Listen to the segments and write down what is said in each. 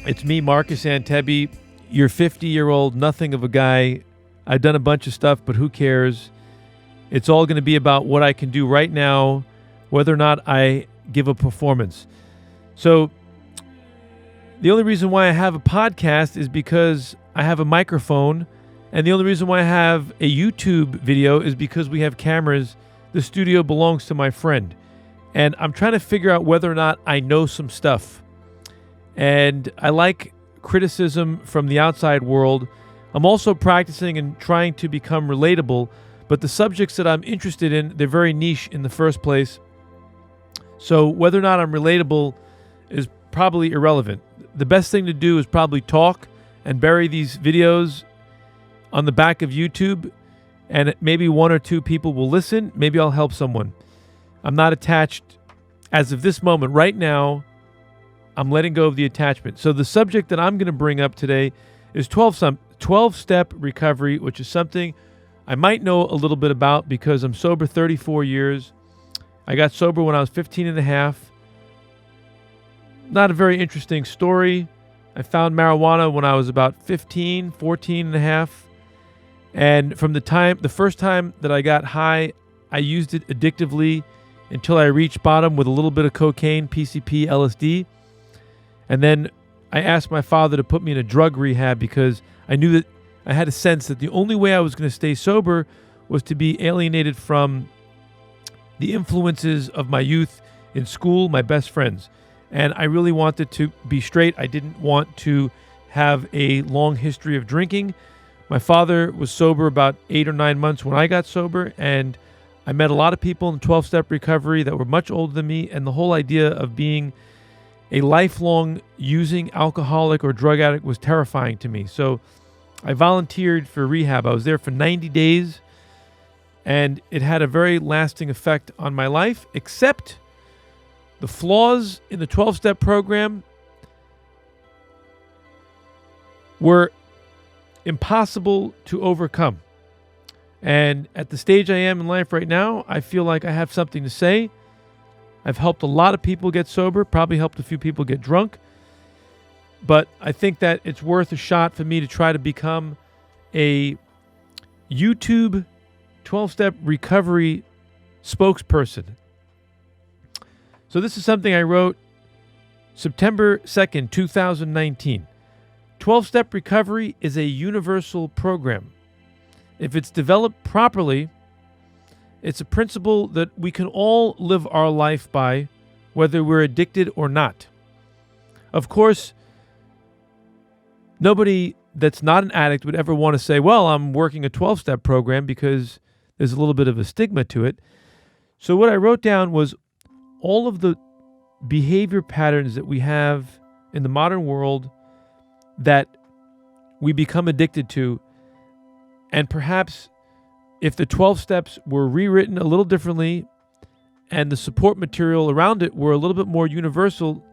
It's me, Marcus Antebi, your 50-year-old nothing of a guy. I've done a bunch of stuff, but who cares? It's all going to be about what I can do right now, whether or not I give a performance. So the only reason why I have a podcast is because I have a microphone, and the only reason why I have a YouTube video is because we have cameras. The studio belongs to my friend, and I'm trying to figure out whether or not I know some stuff. And I like criticism from the outside world. I'm also practicing and trying to become relatable, but the subjects that I'm interested in, they're very niche in the first place. So whether or not I'm relatable is probably irrelevant. The best thing to do is probably talk and bury these videos on the back of YouTube, and maybe one or two people will listen. Maybe I'll help someone. I'm not attached as of this moment. Right now, I'm letting go of the attachment. So the subject that I'm going to bring up today is 12-step recovery, which is something I might know a little bit about because I'm sober 34 years. I got sober when I was 15 and a half. Not a very interesting story. I found marijuana when I was about 14 and a half. And from the first time that I got high, I used it addictively until I reached bottom with a little bit of cocaine, PCP, LSD. And then I asked my father to put me in a drug rehab because I knew that I had a sense that the only way I was going to stay sober was to be alienated from the influences of my youth in school, my best friends. And I really wanted to be straight. I didn't want to have a long history of drinking. My father was sober about 8 or 9 months when I got sober, and I met a lot of people in 12-step recovery that were much older than me, and the whole idea of being a lifelong using alcoholic or drug addict was terrifying to me. So I volunteered for rehab. I was there for 90 days, and it had a very lasting effect on my life, except the flaws in the 12-step program were impossible to overcome. And at the stage I am in life right now, I feel like I have something to say. I've helped a lot of people get sober, probably helped a few people get drunk. But I think that it's worth a shot for me to try to become a YouTube 12-step recovery spokesperson. So this is something I wrote September 2nd, 2019. 12-step recovery is a universal program. If it's developed properly, it's a principle that we can all live our life by, whether we're addicted or not. Of course, nobody that's not an addict would ever want to say, well, I'm working a 12-step program, because there's a little bit of a stigma to it. So what I wrote down was all of the behavior patterns that we have in the modern world that we become addicted to, and perhaps if the 12 steps were rewritten a little differently and the support material around it were a little bit more universal,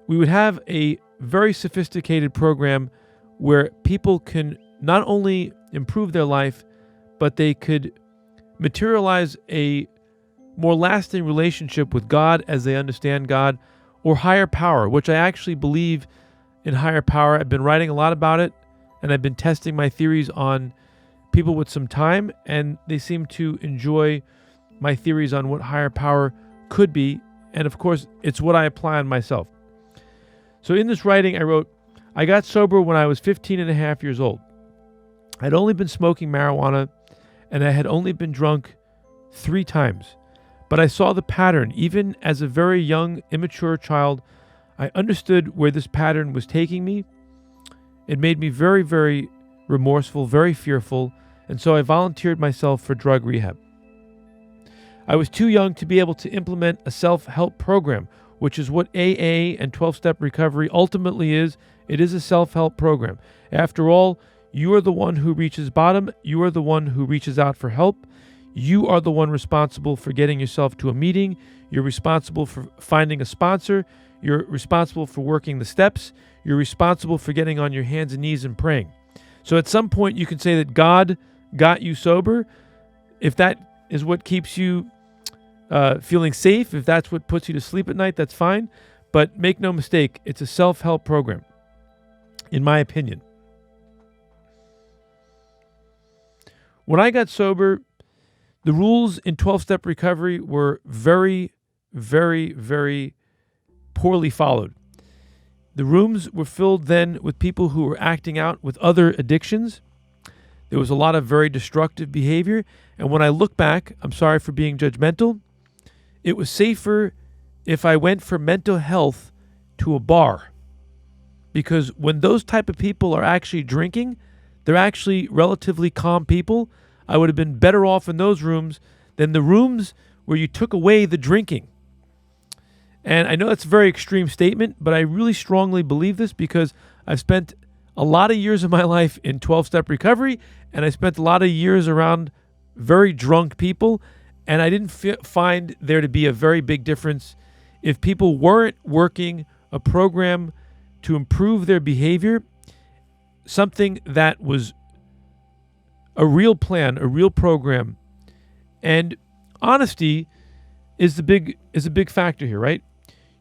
we would have a very sophisticated program where people can not only improve their life, but they could materialize a more lasting relationship with God as they understand God, or higher power, which I actually believe in higher power. I've been writing a lot about it, and I've been testing my theories on people with some time, and they seem to enjoy my theories on what higher power could be. And of course, it's what I apply on myself. So in this writing, I wrote, I got sober when I was 15 and a half years old. I'd only been smoking marijuana, and I had only been drunk 3 times. But I saw the pattern. Even as a very young, immature child, I understood where this pattern was taking me. It made me very, very remorseful, very fearful, and so I volunteered myself for drug rehab. I was too young to be able to implement a self-help program, which is what AA and 12-step recovery ultimately is. It is a self-help program. After all, you are the one who reaches bottom. You are the one who reaches out for help. You are the one responsible for getting yourself to a meeting. You're responsible for finding a sponsor. You're responsible for working the steps. You're responsible for getting on your hands and knees and praying. So at some point you can say that God got you sober. If that is what keeps you feeling safe, if that's what puts you to sleep at night, that's fine. But make no mistake, it's a self-help program. in my opinion. When I got sober, the rules in 12-step recovery were very, very, very poorly followed. The rooms were filled then with people who were acting out with other addictions. There was a lot of very destructive behavior. And when I look back, I'm sorry for being judgmental, it was safer if I went for mental health to a bar. Because when those type of people are actually drinking, they're actually relatively calm people. I would have been better off in those rooms than the rooms where you took away the drinking. And I know that's a very extreme statement, but I really strongly believe this because I've spent a lot of years of my life in 12-step recovery, and I spent a lot of years around very drunk people, and I didn't find there to be a very big difference if people weren't working a program to improve their behavior, something that was a real plan, a real program. And honesty is a big factor here, right?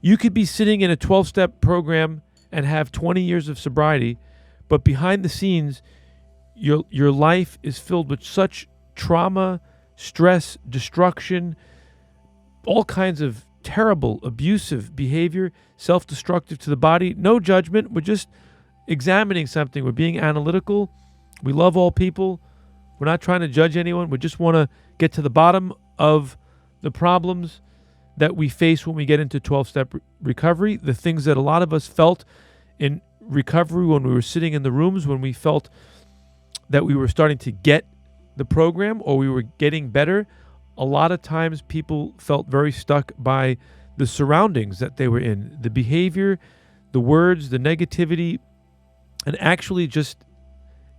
You could be sitting in a 12-step program and have 20 years of sobriety, but behind the scenes, your life is filled with such trauma, stress, destruction, all kinds of terrible, abusive behavior, self-destructive to the body. No judgment. We're just examining something. We're being analytical. We love all people. We're not trying to judge anyone. We just want to get to the bottom of the problems that we face when we get into 12-step recovery, the things that a lot of us felt in recovery when we were sitting in the rooms, when we felt that we were starting to get the program or we were getting better. A lot of times people felt very stuck by the surroundings that they were in, the behavior, the words, the negativity, and actually just,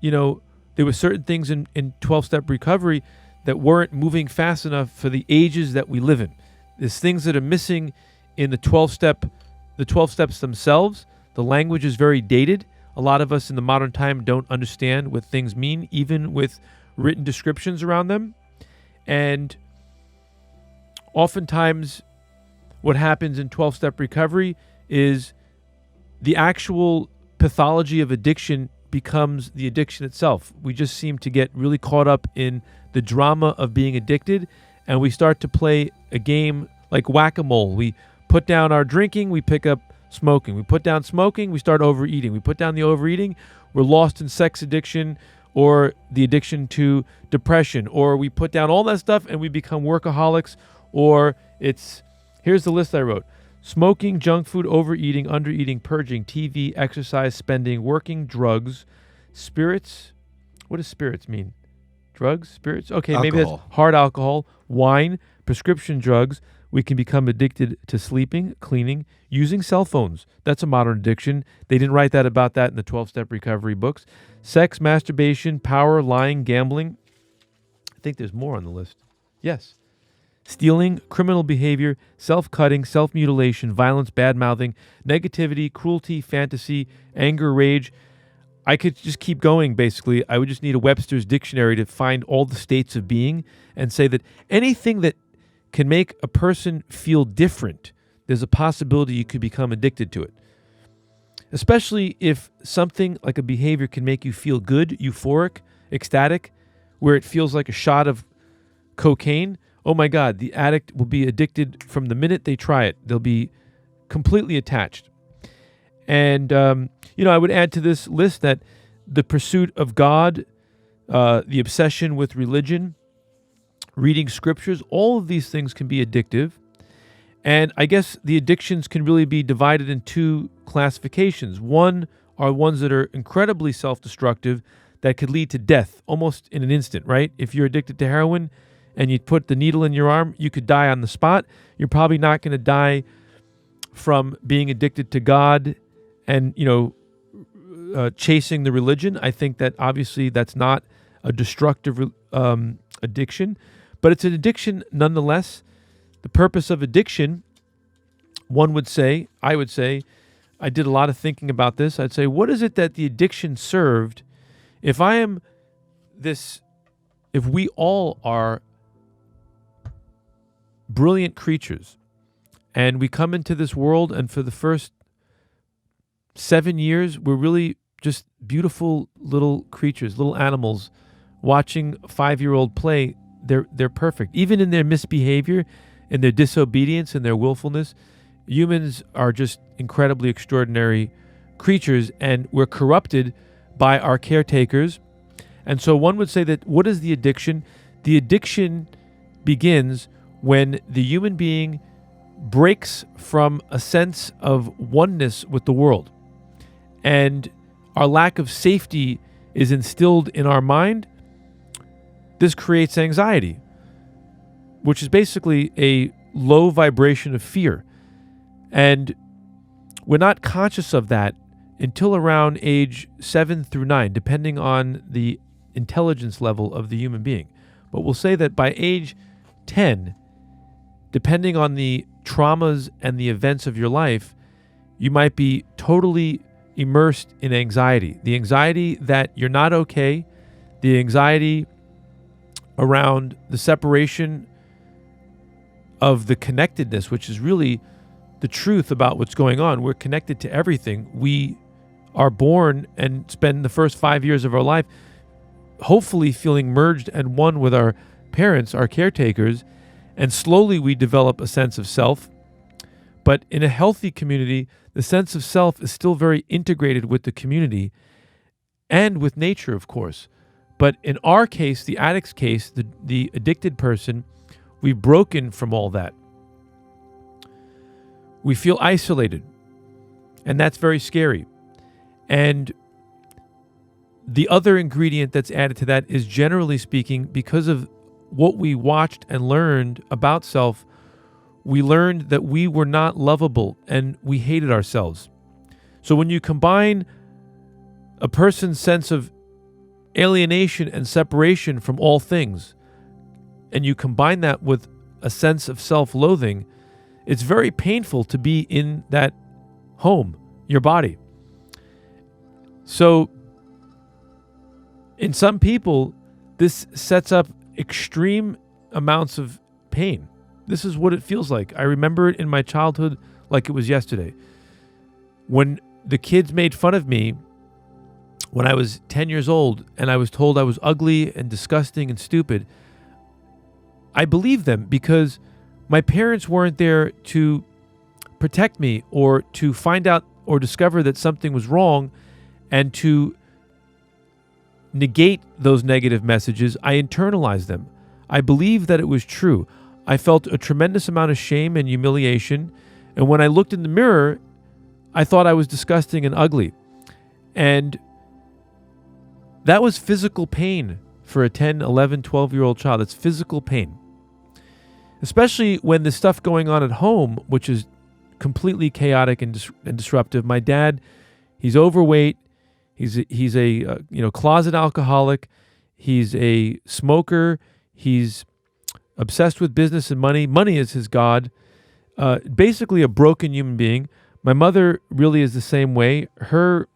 there were certain things in 12-step recovery that weren't moving fast enough for the ages that we live in. There's things that are missing in the 12 steps themselves. The language is very dated. A lot of us in the modern time don't understand what things mean, even with written descriptions around them. And oftentimes what happens in 12-step recovery is the actual pathology of addiction becomes the addiction itself. We just seem to get really caught up in the drama of being addicted, and we start to play a game like whack-a-mole. We put down our drinking, we pick up smoking. We put down smoking, we start overeating. We put down the overeating, we're lost in sex addiction or the addiction to depression. Or we put down all that stuff and we become workaholics. Or here's the list I wrote: smoking, junk food, overeating, undereating, purging, TV, exercise, spending, working, drugs, spirits. What does spirits mean? Drugs, spirits? Okay, alcohol. Maybe that's hard alcohol, wine, prescription drugs. We can become addicted to sleeping, cleaning, using cell phones. That's a modern addiction. They didn't write about that in the 12-step recovery books. Sex, masturbation, power, lying, gambling. I think there's more on the list. Yes. Stealing, criminal behavior, self-cutting, self-mutilation, violence, bad-mouthing, negativity, cruelty, fantasy, anger, rage. I could just keep going, basically. I would just need a Webster's dictionary to find all the states of being and say that anything that can make a person feel different, there's a possibility you could become addicted to it. Especially if something like a behavior can make you feel good, euphoric, ecstatic, where it feels like a shot of cocaine. Oh my God, the addict will be addicted from the minute they try it. They'll be completely attached. And, I would add to this list that the pursuit of God, the obsession with religion, reading scriptures, all of these things can be addictive. And I guess the addictions can really be divided in two classifications. One are ones that are incredibly self-destructive that could lead to death almost in an instant, right? If you're addicted to heroin and you put the needle in your arm, you could die on the spot. You're probably not going to die from being addicted to God and, chasing the religion. I think that obviously that's not a destructive addiction, but it's an addiction nonetheless. The purpose of addiction, I would say, I did a lot of thinking about this. I'd say, what is it that the addiction served? If we all are brilliant creatures and we come into this world and for the first 7 years, we're really just beautiful little creatures, little animals. Watching a 5-year-old play, they're perfect. Even in their misbehavior, in their disobedience, and their willfulness, humans are just incredibly extraordinary creatures, and we're corrupted by our caretakers. And so one would say that what is the addiction? The addiction begins when the human being breaks from a sense of oneness with the world, and our lack of safety is instilled in our mind. This creates anxiety, which is basically a low vibration of fear. And we're not conscious of that until around age 7 through 9, depending on the intelligence level of the human being. But we'll say that by age 10, depending on the traumas and the events of your life, you might be totally immersed in anxiety. The anxiety that you're not okay, the anxiety around the separation of the connectedness, which is really the truth about what's going on. We're connected to everything. We are born and spend the first 5 years of our life hopefully feeling merged and one with our parents, our caretakers, and slowly we develop a sense of self. But in a healthy community, the sense of self is still very integrated with the community and with nature, of course. But in our case, the addict's case, the addicted person, we've broken from all that. We feel isolated, and that's very scary. And the other ingredient that's added to that is, generally speaking, because of what we watched and learned about self, we learned that we were not lovable and we hated ourselves. So when you combine a person's sense of alienation and separation from all things, and you combine that with a sense of self-loathing, it's very painful to be in that home, your body. So in some people, this sets up extreme amounts of pain. This is what it feels like. I remember it in my childhood like it was yesterday. When the kids made fun of me when I was 10 years old and I was told I was ugly and disgusting and stupid, I believed them because my parents weren't there to protect me or to find out or discover that something was wrong and to negate those negative messages. I internalized them. I believed that it was true. I felt a tremendous amount of shame and humiliation. And when I looked in the mirror, I thought I was disgusting and ugly. And that was physical pain for a 10, 11, 12-year-old child. It's physical pain. Especially when the stuff going on at home, which is completely chaotic and disruptive. My dad, he's overweight. He's a closet alcoholic. He's a smoker. He's obsessed with business and money. Money is his god. Basically a broken human being. My mother really is the same way. Her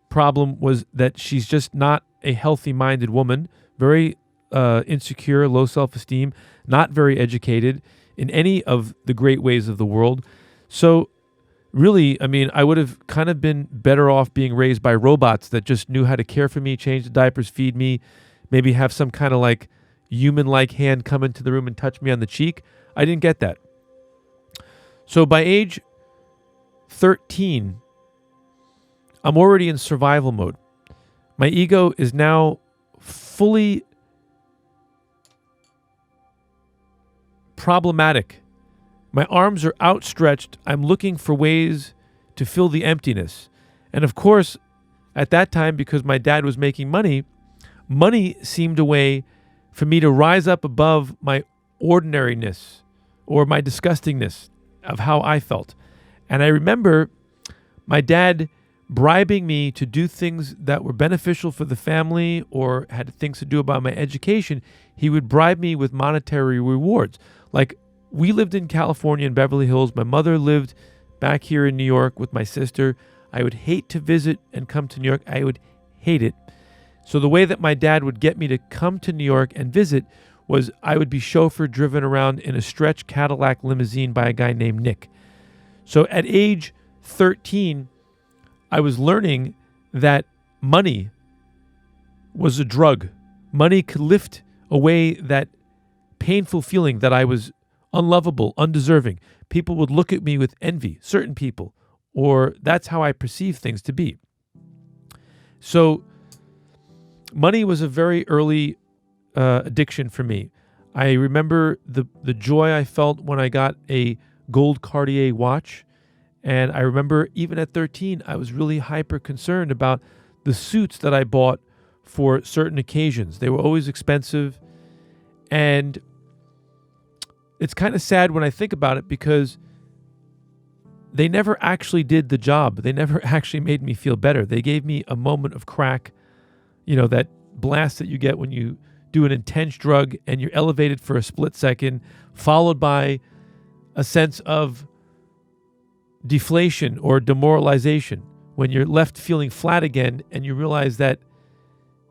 problem was that she's just not a healthy-minded woman, very insecure, low self-esteem, not very educated in any of the great ways of the world. So really, I mean, I would have kind of been better off being raised by robots that just knew how to care for me, change the diapers, feed me, maybe have some kind of like human-like hand come into the room and touch me on the cheek. I didn't get that. So by age 13, I'm already in survival mode. My ego is now fully problematic. My arms are outstretched. I'm looking for ways to fill the emptiness. And of course, at that time, because my dad was making money, money seemed a way for me to rise up above my ordinariness or my disgustingness of how I felt. And I remember my dad bribing me to do things that were beneficial for the family or had things to do about my education. He would bribe me with monetary rewards. Like, we lived in California in Beverly Hills. My mother lived back here in New York with my sister. I would hate to visit and come to New York. I would hate it. So the way that my dad would get me to come to New York and visit was I would be chauffeur driven around in a stretch Cadillac limousine by a guy named Nick. So at age 13, I was learning that money was a drug. Money could lift away that painful feeling that I was unlovable, undeserving. People would look at me with envy, certain people, or that's how I perceive things to be. So money was a very early addiction for me. I remember the joy I felt when I got a gold Cartier watch. And I remember even at 13, I was really hyper concerned about the suits that I bought for certain occasions. They were always expensive. And it's kind of sad when I think about it because they never actually did the job. They never actually made me feel better. They gave me a moment of crack, that blast that you get when you do an intense drug and you're elevated for a split second, followed by a sense of deflation or demoralization when you're left feeling flat again and you realize that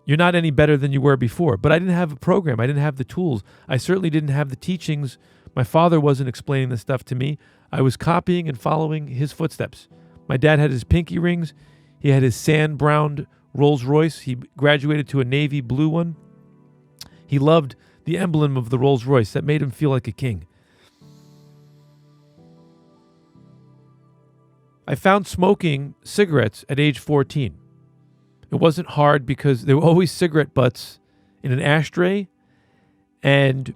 you're not any better than you were before. But I didn't have a program. I didn't have the tools. I certainly didn't have the teachings. My father wasn't explaining this stuff to me. I was copying and following his footsteps. My dad had his pinky rings. He had his sand-browned Rolls Royce. He graduated to a navy blue one. He loved the emblem of the Rolls Royce. That made him feel like a king. I found smoking cigarettes at age 14. It wasn't hard because there were always cigarette butts in an ashtray. And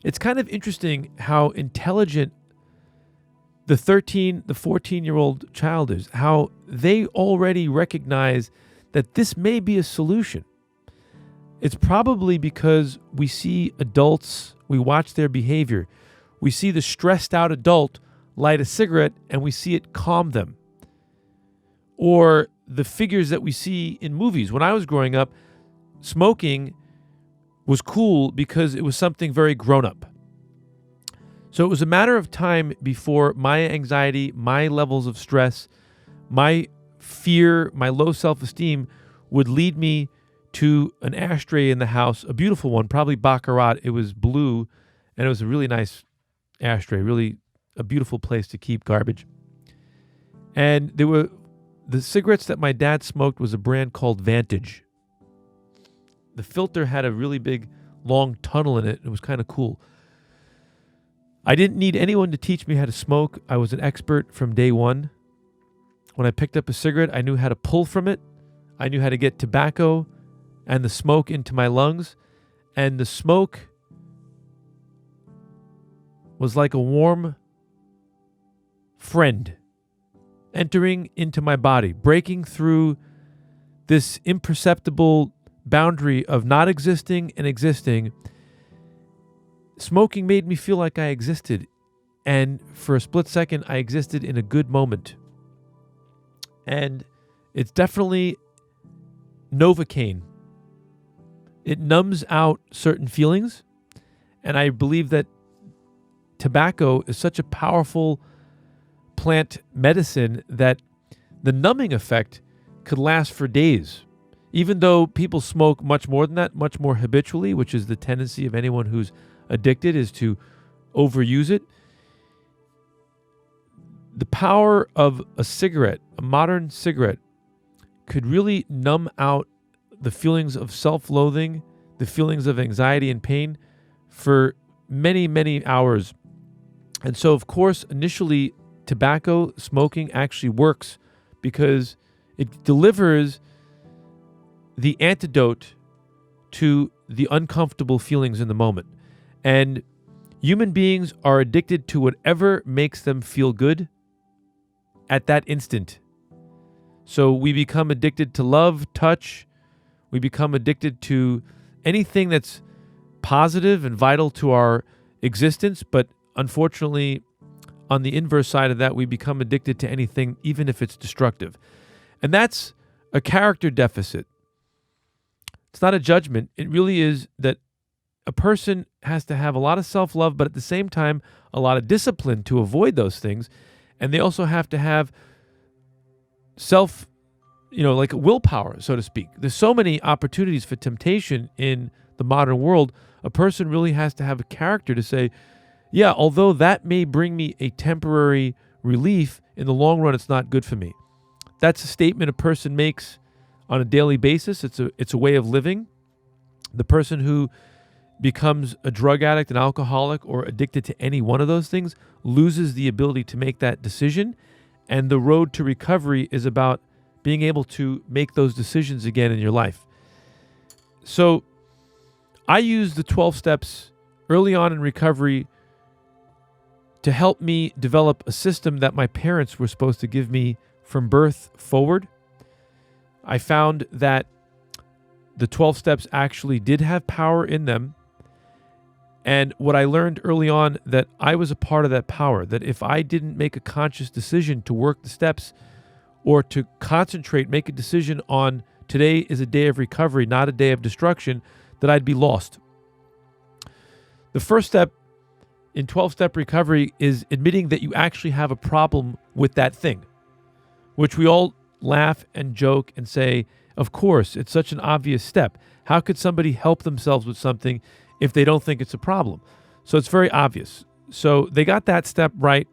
it's kind of interesting how intelligent the 14-year-old child is, how they already recognize that this may be a solution. It's probably because we see adults, we watch their behavior. We see the stressed out adult light a cigarette and we see it calm them. Or the figures that we see in movies. When I was growing up, smoking was cool because it was something very grown up. So it was a matter of time before my anxiety, my levels of stress, my fear, my low self-esteem would lead me to an ashtray in the house, a beautiful one, probably Baccarat. It was blue, and it was a really nice ashtray, really a beautiful place to keep garbage. And there were the cigarettes that my dad smoked was a brand called Vantage. The filter had a really big, long tunnel in it. It was kind of cool. I didn't need anyone to teach me how to smoke. I was an expert from day one. When I picked up a cigarette, I knew how to pull from it. I knew how to get tobacco and the smoke into my lungs. And the smoke was like a warm friend entering into my body, breaking through this imperceptible boundary of not existing and existing. Smoking made me feel like I existed. And for a split second, I existed in a good moment. And it's definitely Novocaine. It numbs out certain feelings. And I believe that tobacco is such a powerful plant medicine that the numbing effect could last for days. Even though people smoke much more than that, much more habitually, which is the tendency of anyone who's addicted, is to overuse it. The power of a cigarette, a modern cigarette, could really numb out the feelings of self-loathing, the feelings of anxiety and pain for many, many hours. And so, of course, initially, tobacco smoking actually works because it delivers the antidote to the uncomfortable feelings in the moment. And human beings are addicted to whatever makes them feel good at that instant. So we become addicted to love, touch. We become addicted to anything that's positive and vital to our existence. But unfortunately, on the inverse side of that, we become addicted to anything, even if it's destructive. And that's a character deficit. It's not a judgment. It really is that a person has to have a lot of self-love, but at the same time, a lot of discipline to avoid those things. And they also have to have like willpower, so to speak. There's so many opportunities for temptation in the modern world. A person really has to have a character to say, yeah, although that may bring me a temporary relief, in the long run, it's not good for me. That's a statement a person makes on a daily basis. It's a way of living. The person who becomes a drug addict, an alcoholic, or addicted to any one of those things loses the ability to make that decision. And the road to recovery is about being able to make those decisions again in your life. So I use the 12 steps early on in recovery to help me develop a system that my parents were supposed to give me from birth forward. I found that the 12 steps actually did have power in them. And what I learned early on, that I was a part of that power, that if I didn't make a conscious decision to work the steps or to concentrate, make a decision on today is a day of recovery, not a day of destruction, that I'd be lost. The first step in 12-step recovery is admitting that you actually have a problem with that thing, which we all laugh and joke and say, of course, it's such an obvious step. How could somebody help themselves with something if they don't think it's a problem? So it's very obvious. So they got that step right.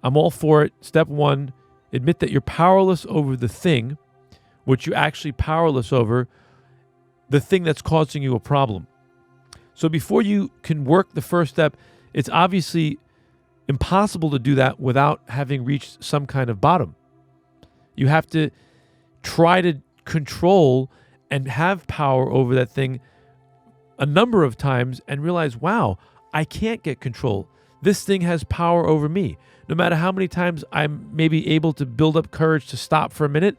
I'm all for it. Step one, admit that you're powerless over the thing, which you're actually powerless over, the thing that's causing you a problem. So before you can work the first step, it's obviously impossible to do that without having reached some kind of bottom. You have to try to control and have power over that thing a number of times and realize, wow, I can't get control. This thing has power over me. No matter how many times I'm maybe able to build up courage to stop for a minute,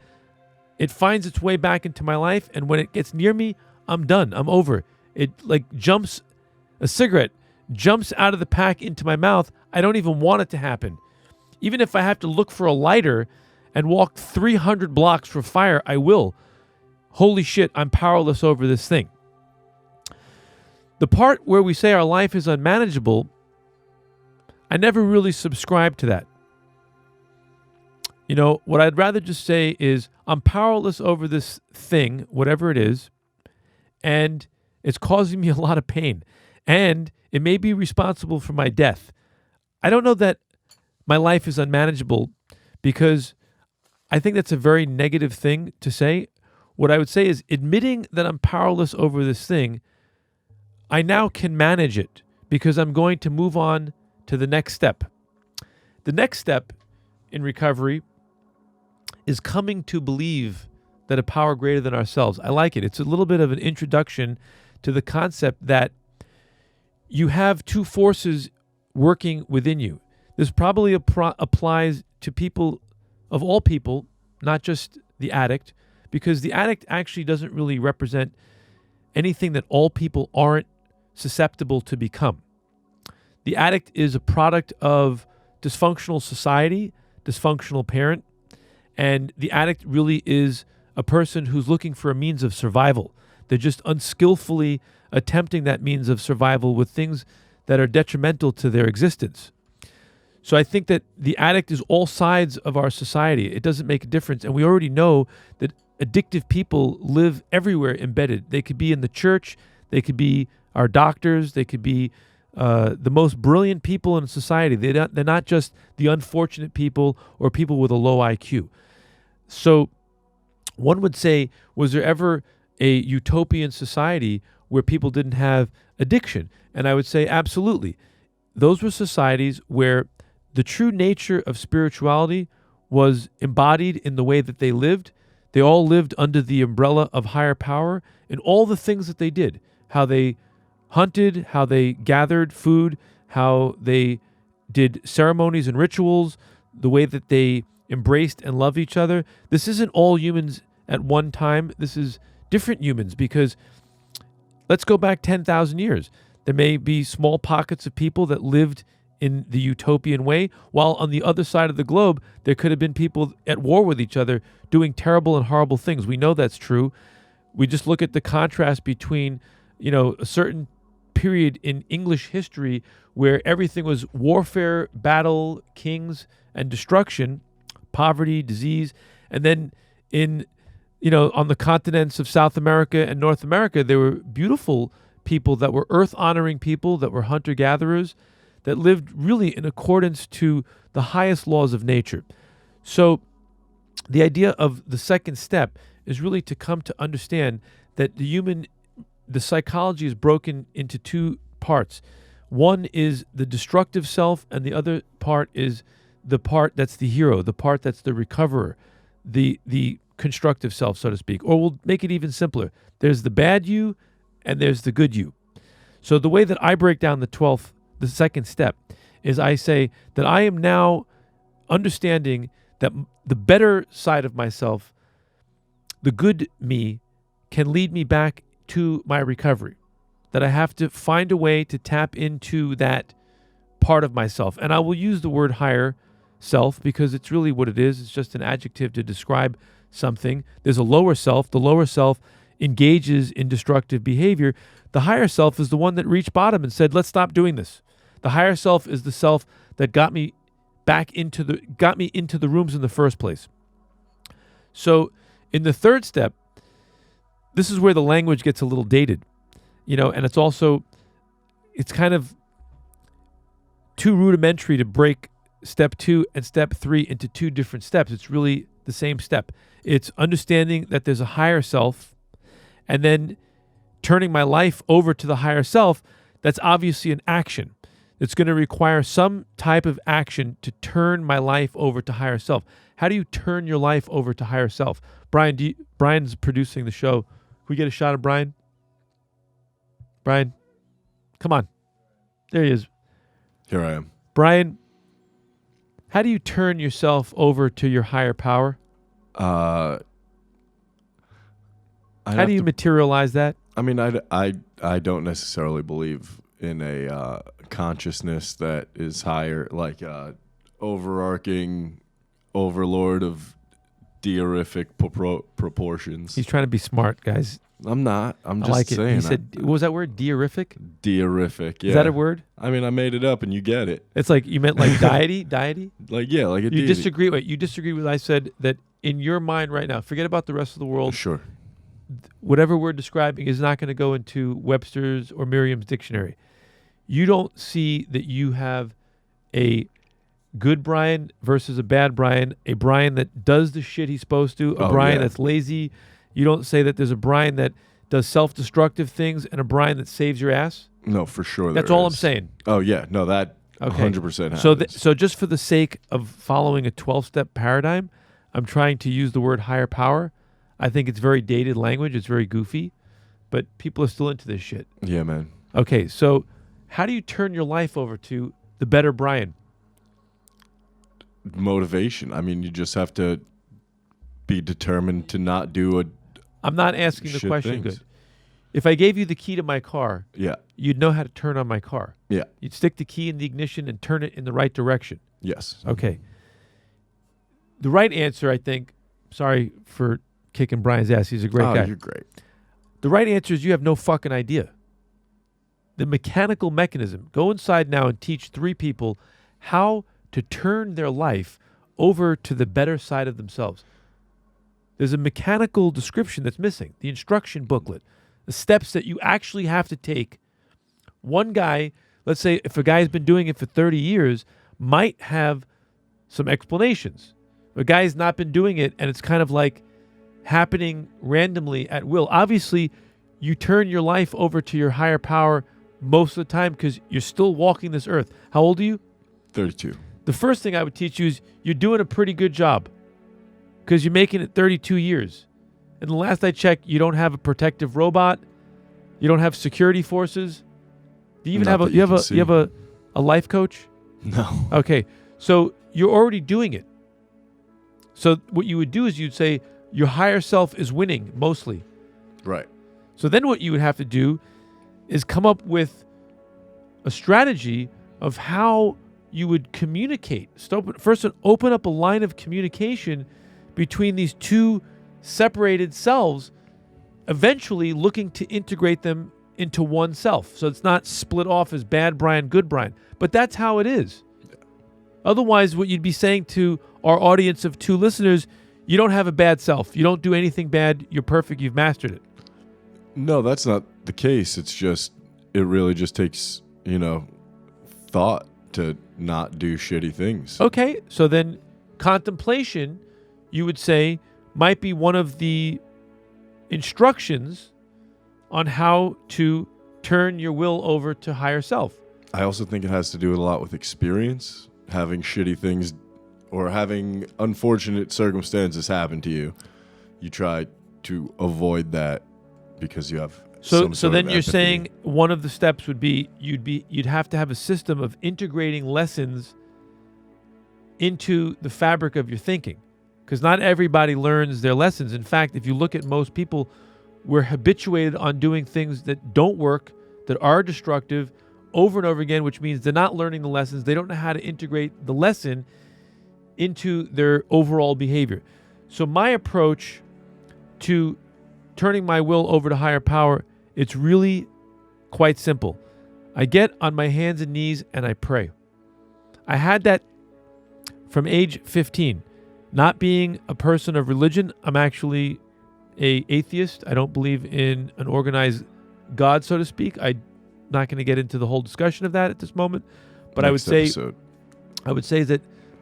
it finds its way back into my life. And when it gets near me, I'm done. I'm over. It a cigarette jumps out of the pack into my mouth. I don't even want it to happen. Even if I have to look for a lighter and walk 300 blocks for fire, I will. Holy shit, I'm powerless over this thing. The part where we say our life is unmanageable, I never really subscribe to that. You know, what I'd rather just say is I'm powerless over this thing, whatever it is, and it's causing me a lot of pain. And it may be responsible for my death. I don't know that my life is unmanageable, because I think that's a very negative thing to say. What I would say is admitting that I'm powerless over this thing, I now can manage it because I'm going to move on to the next step. The next step in recovery is coming to believe that a power greater than ourselves. I like it. It's a little bit of an introduction to the concept that you have two forces working within you. This probably applies to people of all people, not just the addict, because the addict actually doesn't really represent anything that all people aren't susceptible to become. The addict is a product of dysfunctional society, dysfunctional parent, and the addict really is a person who's looking for a means of survival. They're just unskillfully attempting that means of survival with things that are detrimental to their existence. So I think that the addict is all sides of our society. It doesn't make a difference. And we already know that addictive people live everywhere embedded. They could be in the church. They could be our doctors. They could be the most brilliant people in society. They're not just the unfortunate people or people with a low IQ. So one would say, was there ever a utopian society where people didn't have addiction? And I would say absolutely. Those were societies where the true nature of spirituality was embodied in the way that they lived. They all lived under the umbrella of higher power in all the things that they did. How they hunted, how they gathered food, how they did ceremonies and rituals, the way that they embraced and loved each other. This isn't all humans at one time. This is different humans, because let's go back 10,000 years. There may be small pockets of people that lived in the utopian way, while on the other side of the globe, there could have been people at war with each other doing terrible and horrible things. We know that's true. We just look at the contrast between, a certain period in English history where everything was warfare, battle, kings, and destruction, poverty, disease. And then on the continents of South America and North America, there were beautiful people that were earth-honoring people, that were hunter-gatherers, that lived really in accordance to the highest laws of nature. So the idea of the second step is really to come to understand that the psychology is broken into two parts. One is the destructive self, and the other part is the part that's the hero, the part that's the recoverer, the constructive self, so to speak. Or we'll make it even simpler. There's the bad you, and there's the good you. So the way that I break down the second step, is I say that I am now understanding that the better side of myself, the good me, can lead me back to my recovery. That I have to find a way to tap into that part of myself. And I will use the word higher self because it's really what it is. It's just an adjective to describe something. There's a lower self. The lower self engages in destructive behavior. The higher self is the one that reached bottom and said, let's stop doing this. The higher self is the self that got me into the rooms in the first place. So in the third step, this is where the language gets a little dated, and it's kind of too rudimentary to break step 2 and step 3 into two different steps. It's really the same step. It's understanding that there's a higher self and then turning my life over to the higher self. That's obviously an action. It's going to require some type of action to turn my life over to higher self. How do you turn your life over to higher self? Brian's producing the show. Can we get a shot of Brian? Brian, come on. There he is. Here I am. Brian, how do you turn yourself over to your higher power? How do you materialize that? I mean, I don't necessarily believe in a consciousness that is higher, like overarching overlord of deific proportions. He's trying to be smart, guys. I'm not. I'm just like saying. He said, what was that word? Deific? Deific, yeah. Is that a word? I mean, I made it up and you get it. It's like, you meant like deity? Deity? Like, yeah, like a deity. You disagree with I said that in your mind right now, forget about the rest of the world. Sure. Whatever we're describing is not going to go into Webster's or Merriam's dictionary. You don't see that you have a good Brian versus a bad Brian, a Brian that does the shit he's supposed to, a Brian that's lazy. You don't say that there's a Brian that does self-destructive things and a Brian that saves your ass. No, for sure. That's all I'm saying. Oh, yeah. No, that 100% happens. So just for the sake of following a 12-step paradigm, I'm trying to use the word higher power. I think it's very dated language. It's very goofy, but people are still into this shit. Yeah, man. Okay, so how do you turn your life over to the better Brian? Motivation. I mean, you just have to be determined to not do I'm not asking the question things. good. If I gave you the key to my car, yeah, you'd know how to turn on my car. Yeah. You'd stick the key in the ignition and turn it in the right direction. Yes. Okay. The right answer, I think, sorry for kicking Brian's ass. He's a great guy. You're great. The right answer is you have no fucking idea. The mechanical mechanism. Go inside now and teach 3 people how to turn their life over to the better side of themselves. There's a mechanical description that's missing. The instruction booklet. The steps that you actually have to take. One guy, let's say if a guy's been doing it for 30 years, might have some explanations. A guy's not been doing it and it's kind of like happening randomly at will. Obviously, you turn your life over to your higher power most of the time because you're still walking this earth. How old are you? 32. The first thing I would teach you is you're doing a pretty good job because you're making it 32 years. And the last I checked, you don't have a protective robot. You don't have security forces. Do you even have a life coach? No. Okay. So you're already doing it. So what you would do is you'd say your higher self is winning mostly. Right. So then what you would have to do is come up with a strategy of how you would communicate. First, open up a line of communication between these two separated selves, eventually looking to integrate them into one self. So it's not split off as bad Brian, good Brian. But that's how it is. Yeah. Otherwise, what you'd be saying to our audience of 2 listeners, you don't have a bad self. You don't do anything bad. You're perfect. You've mastered it. No, that's not the case. It's just, it really just takes, thought to not do shitty things. Okay. So then contemplation, you would say, might be one of the instructions on how to turn your will over to higher self. I also think it has to do a lot with experience, having shitty things or having unfortunate circumstances happen to you. You try to avoid that because you have So some sort then of you're empathy. saying one of the steps would be you'd have to have a system of integrating lessons into the fabric of your thinking, because not everybody learns their lessons. In fact, if you look at most people, we're habituated on doing things that don't work, that are destructive over and over again, which means they're not learning the lessons. They don't know how to integrate the lesson into their overall behavior. So my approach to turning my will over to higher power, it's really quite simple. I get on my hands and knees and I pray. I had that from age 15. Not being a person of religion, I'm actually an atheist. I don't believe in an organized God, so to speak. I'm not going to get into the whole discussion of that at this moment. But I would say that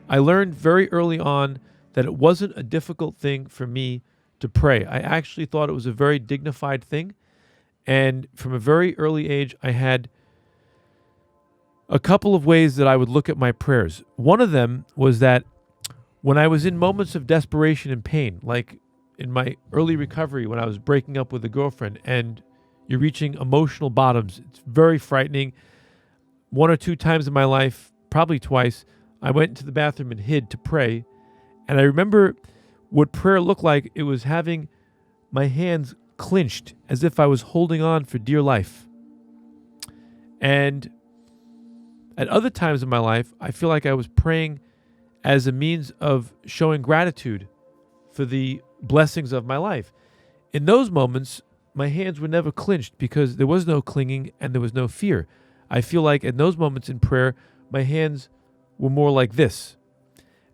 I learned very early on that it wasn't a difficult thing for me to pray. I actually thought it was a very dignified thing. And from a very early age, I had a couple of ways that I would look at my prayers. One of them was that when I was in moments of desperation and pain, like in my early recovery when I was breaking up with a girlfriend and you're reaching emotional bottoms, it's very frightening. One or two times in my life, probably twice, I went into the bathroom and hid to pray. And I remember what prayer looked like. It was having my hands clenched as if I was holding on for dear life. And at other times in my life, I feel like I was praying as a means of showing gratitude for the blessings of my life. In those moments, my hands were never clenched because there was no clinging and there was no fear. I feel like in those moments in prayer, my hands were more like this.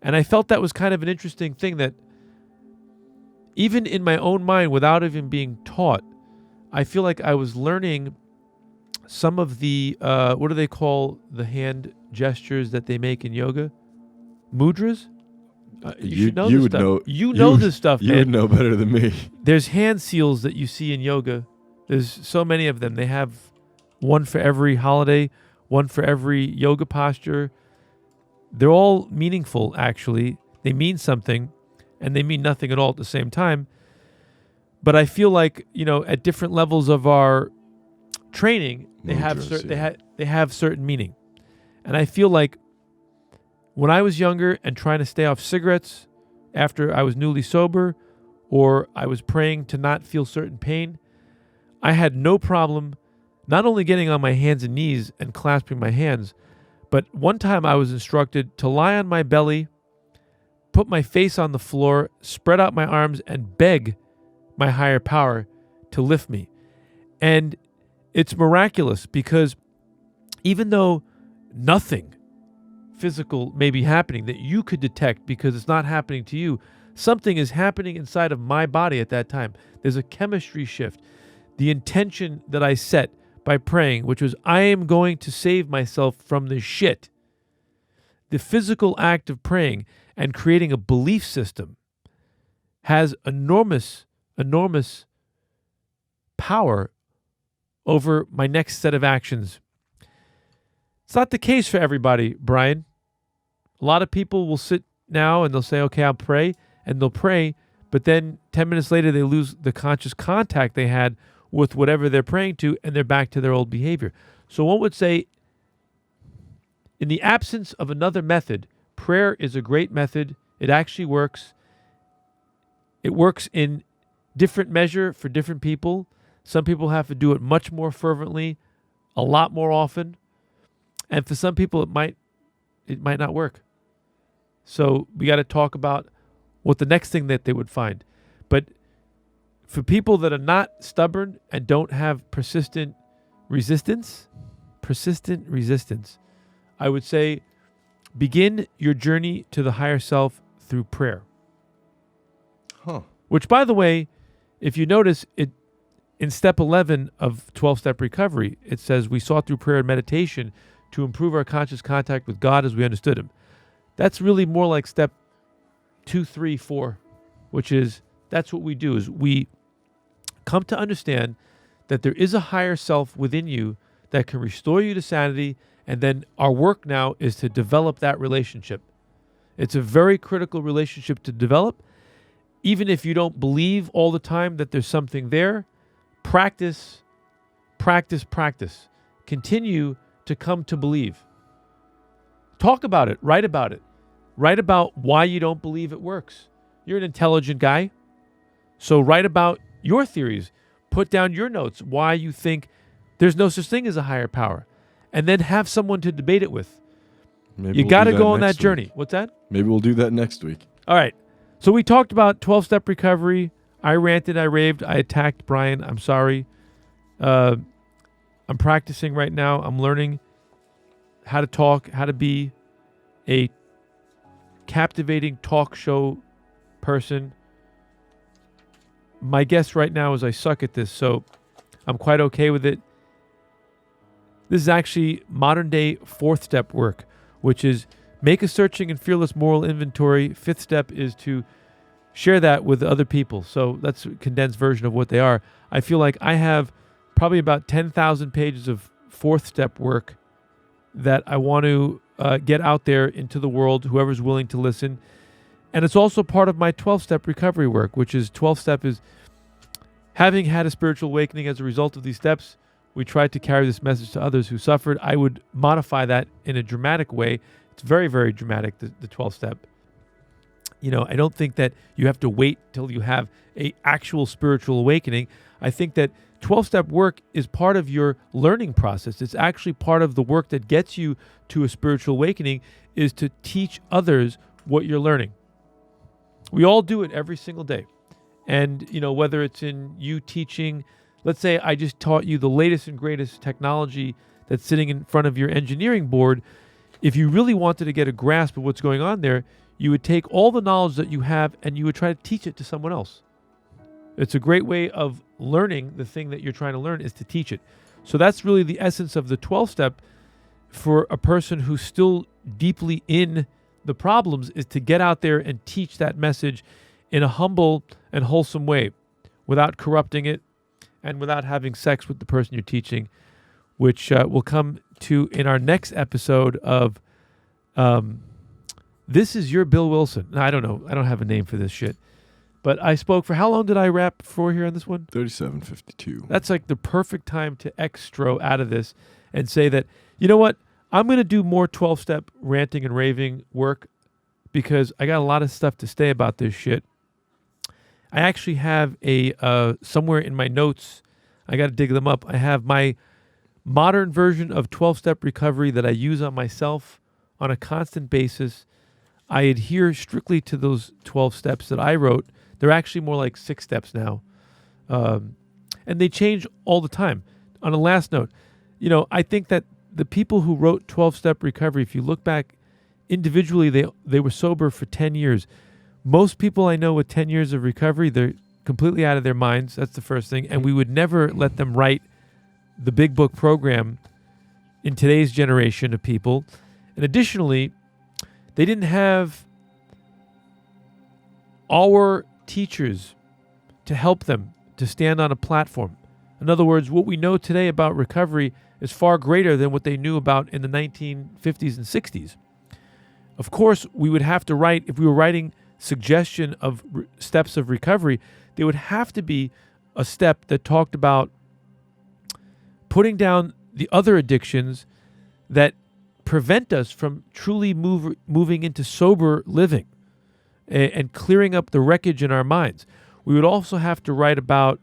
And I felt that was kind of an interesting thing, that even in my own mind, without even being taught, I feel like I was learning some of the, what do they call the hand gestures that they make in yoga? Mudras? You should know this stuff. You know this stuff, man. You would know better than me. There's hand seals that you see in yoga. There's so many of them. They have one for every holiday, one for every yoga posture. They're all meaningful, actually. They mean something, and they mean nothing at all at the same time. But I feel like, at different levels of our training, they have certain meaning. And I feel like when I was younger and trying to stay off cigarettes after I was newly sober, or I was praying to not feel certain pain, I had no problem not only getting on my hands and knees and clasping my hands, but one time I was instructed to lie on my belly, put my face on the floor, spread out my arms, and beg my higher power to lift me. And it's miraculous because even though nothing physical may be happening that you could detect because it's not happening to you, something is happening inside of my body at that time. There's a chemistry shift. The intention that I set by praying, which was, I am going to save myself from this shit. The physical act of praying and creating a belief system has enormous power over my next set of actions. It's not the case for everybody, Brian. A lot of people will sit now and they'll say, okay, I'll pray, and they'll pray, but then 10 minutes later they lose the conscious contact they had with whatever they're praying to, and they're back to their old behavior. So one would say, in the absence of another method, prayer is a great method. It actually works. It works in different measure for different people. Some people have to do it much more fervently, a lot more often. And for some people, it might not work. So we got to talk about what the next thing that they would find. But for people that are not stubborn and don't have persistent resistance, I would say begin your journey to the higher self through prayer. Which, by the way, if you notice, it in step 11 of 12-step recovery, it says we sought through prayer and meditation to improve our conscious contact with God as we understood Him. That's really more like step 2, 3, 4, which is that's what we do, is we come to understand that there is a higher self within you that can restore you to sanity. And then our work now is to develop that relationship. It's a very critical relationship to develop. Even if you don't believe all the time that there's something there, practice, practice, practice. Continue to come to believe. Talk about it. Write about it. Write about why you don't believe it works. You're an intelligent guy. So write about your theories. Put down your notes, why you think there's no such thing as a higher power. And then have someone to debate it with. Maybe You we'll got do to that go on that next journey. week. What's that? Maybe we'll do that next week. All right. So we talked about 12-step recovery. I ranted, I raved, I attacked Brian. I'm sorry. I'm practicing right now. I'm learning how to talk, how to be a captivating talk show person. My guess right now is I suck at this, so I'm quite okay with it. This is actually modern day 4th step work, which is make a searching and fearless moral inventory. 5th step is to share that with other people. So that's a condensed version of what they are. I feel like I have probably about 10,000 pages of 4th step work that I want to get out there into the world, whoever's willing to listen. And it's also part of my 12-step recovery work, which is 12th step is having had a spiritual awakening as a result of these steps. We tried to carry this message to others who suffered. I would modify that in a dramatic way. It's very, very dramatic, the 12th step. You know, I don't think that you have to wait till you have a actual spiritual awakening. I think that 12-step work is part of your learning process. It's actually part of the work that gets you to a spiritual awakening, is to teach others what you're learning. We all do it every single day. And, you know, whether it's in you teaching, let's say I just taught you the latest and greatest technology that's sitting in front of your engineering board. If you really wanted to get a grasp of what's going on there, you would take all the knowledge that you have and you would try to teach it to someone else. It's a great way of learning the thing that you're trying to learn, is to teach it. So that's really the essence of the 12th step for a person who's still deeply in the problems, is to get out there and teach that message in a humble and wholesome way without corrupting it and without having sex with the person you're teaching, which we'll come to in our next episode of This Is Your Bill Wilson. No, I don't know. I don't have a name for this shit. But I spoke for, how long did I rap for here on this one? 37:52. That's like the perfect time to extro out of this and say that, you know what? I'm going to do more 12-step ranting and raving work because I got a lot of stuff to say about this shit. I actually have a, somewhere in my notes, I got to dig them up. I have my modern version of 12-step recovery that I use on myself on a constant basis. I adhere strictly to those 12 steps that I wrote. They're actually more like 6 steps now. And they change all the time. On a last note, you know, I think that the people who wrote 12-step recovery, if you look back individually, they were sober for 10 years. Most people I know with 10 years of recovery, they're completely out of their minds. That's the first thing. And we would never let them write the big book program in today's generation of people. And additionally, they didn't have our teachers to help them to stand on a platform. In other words, what we know today about recovery is far greater than what they knew about in the 1950s and 60s. Of course, we would have to write, if we were writing suggestion of steps of recovery, there would have to be a step that talked about putting down the other addictions that prevent us from truly moving into sober living and clearing up the wreckage in our minds. We would also have to write about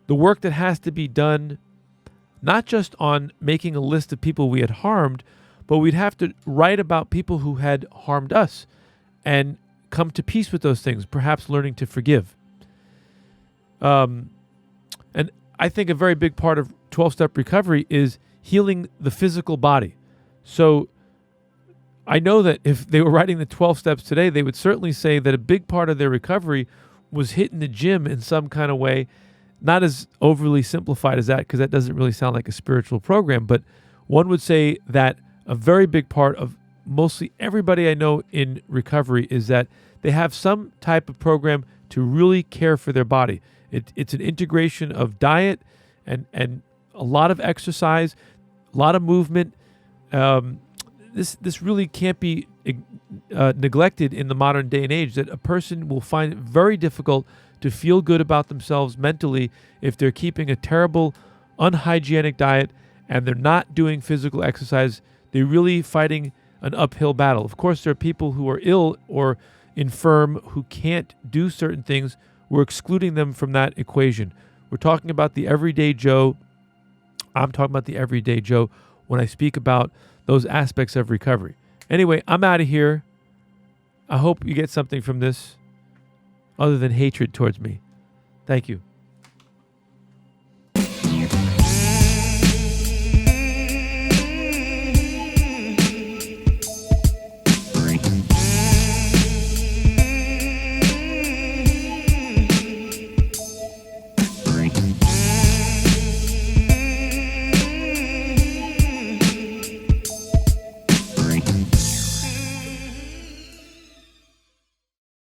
the work that has to be done, not just on making a list of people we had harmed, but we'd have to write about people who had harmed us and come to peace with those things, perhaps learning to forgive. And I think a very big part of 12-step recovery is healing the physical body. So I know that if they were writing the 12 steps today, they would certainly say that a big part of their recovery was hitting the gym in some kind of way. Not as overly simplified as that, because that doesn't really sound like a spiritual program, but one would say that a very big part of mostly everybody I know in recovery is that they have some type of program to really care for their body. It's an integration of diet and a lot of exercise, a lot of movement. This really can't be neglected in the modern day and age, that a person will find it very difficult to feel good about themselves mentally if they're keeping a terrible, unhygienic diet and they're not doing physical exercise. They're really fighting an uphill battle. Of course, there are people who are ill or infirm who can't do certain things. We're excluding them from that equation. We're talking about the everyday Joe. I'm talking about the everyday Joe when I speak about those aspects of recovery. Anyway, I'm out of here. I hope you get something from this other than hatred towards me. Thank you.